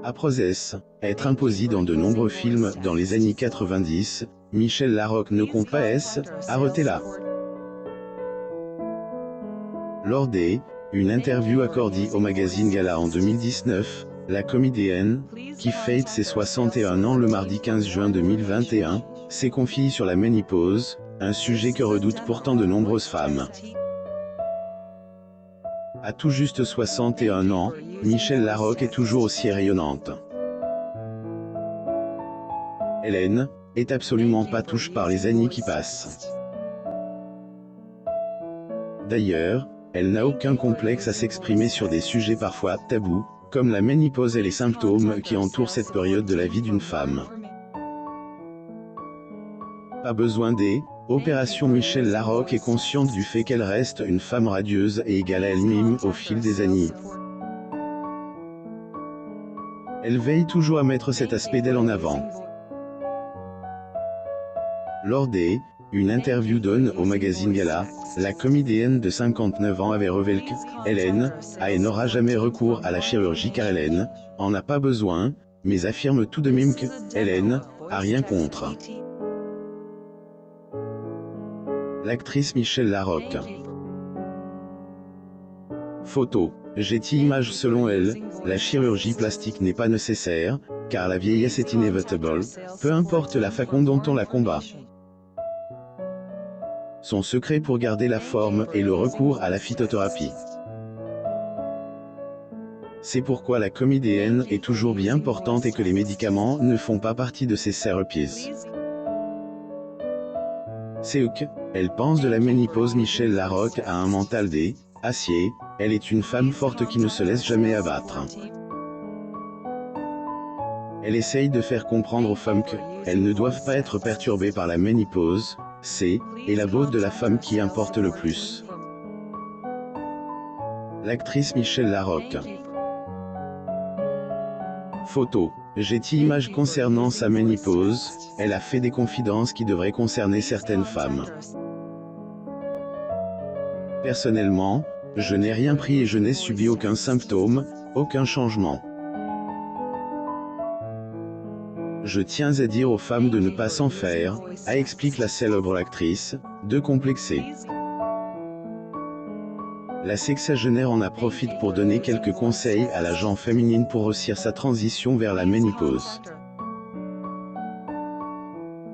Après être imposé dans de nombreux films dans les années 90, Michel Larocque ne compte pas arrêter là. Lors une interview accordée au magazine Gala en 2019, la comédienne, qui fête ses 61 ans le mardi 15 juin 2021, s'est confiée sur la ménopause, un sujet que redoutent pourtant de nombreuses femmes. À tout juste 61 ans, Michel Larocque est toujours aussi rayonnante. Hélène est absolument pas touchée par les années qui passent. D'ailleurs, elle n'a aucun complexe à s'exprimer sur des sujets parfois tabous, comme la ménopause et les symptômes qui entourent cette période de la vie d'une femme. Pas besoin opération. Michel Larocque est consciente du fait qu'elle reste une femme radieuse et égale à elle-même au fil des années. Elle veille toujours à mettre cet aspect d'elle en avant. Lors une interview donnée au magazine Gala, la comédienne de 59 ans avait révélé qu'Hélène n'aura jamais recours à la chirurgie car Hélène en a pas besoin, mais affirme tout de même que Hélène a rien contre. L'actrice Michel Larocque. Photo. Getty Images. Selon elle, la chirurgie plastique n'est pas nécessaire, car la vieillesse est inévitable, peu importe la façon dont on la combat. Son secret pour garder la forme est le recours à la phytothérapie. C'est pourquoi la comédienne est toujours bien portante et que les médicaments ne font pas partie de ses thérapies. C'est elle pense de la ménopause. Michel Larocque a un mental d'acier, elle est une femme forte qui ne se laisse jamais abattre. Elle essaye de faire comprendre aux femmes qu'elles ne doivent pas être perturbées par la ménopause, c'est la beauté de la femme qui importe le plus. L'actrice Michel Larocque. Photo. Getty Images. Concernant sa ménopause, elle a fait des confidences qui devraient concerner certaines femmes. Personnellement, je n'ai rien pris et je n'ai subi aucun symptôme, aucun changement. Je tiens à dire aux femmes de ne pas s'en faire, explique la célèbre actrice, décomplexée. La sexagénaire en a profité pour donner quelques conseils à la gente féminine pour réussir sa transition vers la ménopause.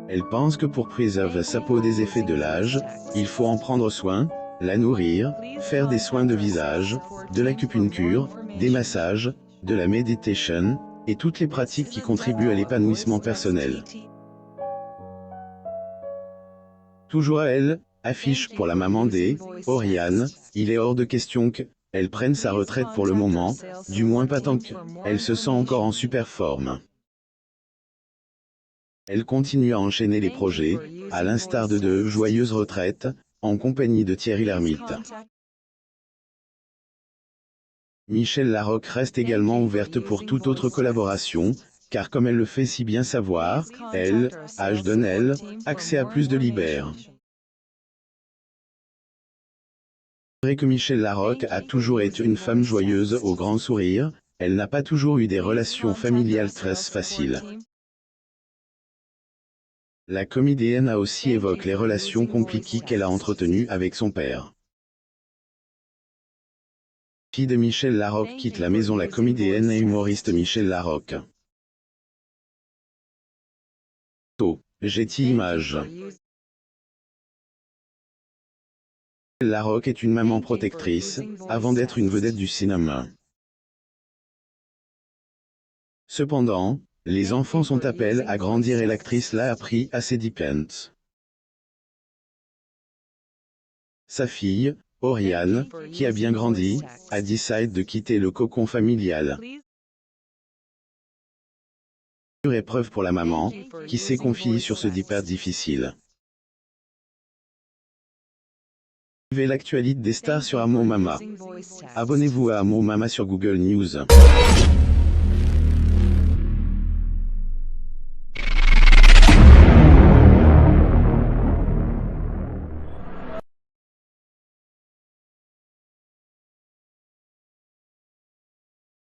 Elle pense que pour préserver sa peau des effets de l'âge, il faut en prendre soin, la nourrir, faire des soins de visage, de l'acupuncture, des massages, de la méditation, et toutes les pratiques qui contribuent à l'épanouissement personnel. Toujours à elle, affiche pour la maman Oriane, il est hors de question qu'elle prenne sa retraite pour le moment, du moins pas tant qu'elle se sent encore en super forme. Elle continue à enchaîner les projets, à l'instar de joyeuses retraites, en compagnie de Thierry Lhermitte. Michel Larocque reste également ouverte pour toute autre collaboration, car comme elle le fait si bien savoir, donne accès à plus de libère. C'est vrai que Michel Larocque a toujours été une femme joyeuse au grand sourire, elle n'a pas toujours eu des relations familiales très faciles. La comédienne a aussi évoqué les relations compliquées qu'elle a entretenues avec son père. Fille de Michel Larocque quitte la maison. La comédienne et humoriste Michel Larocque. Getty Images. Michel Larocque est une maman protectrice, avant d'être une vedette du cinéma. Cependant, les enfants sont appelés à grandir et l'actrice l'a appris à ses dépens. Sa fille, Oriane, qui a bien grandi, a décidé de quitter le cocon familial. Dure épreuve pour la maman, qui s'est confiée sur ce départ difficile. Suivez l'actualité des stars sur Amo Mama. Abonnez-vous à Amo Mama sur Google News.